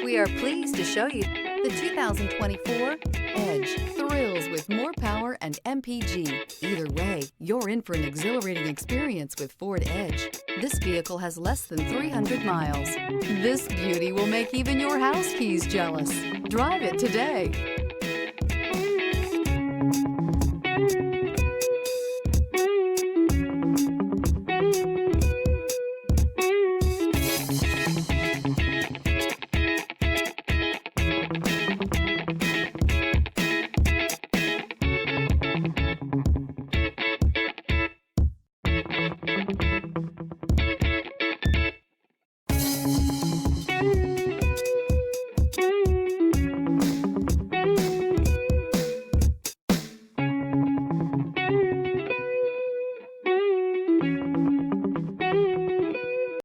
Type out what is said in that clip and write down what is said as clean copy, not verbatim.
We are pleased to show you the 2024 Edge. Thrills with more power and MPG. Either way, you're in for an exhilarating experience with Ford Edge. This vehicle has less than 300 miles. This beauty will make even your house keys jealous. Drive it today.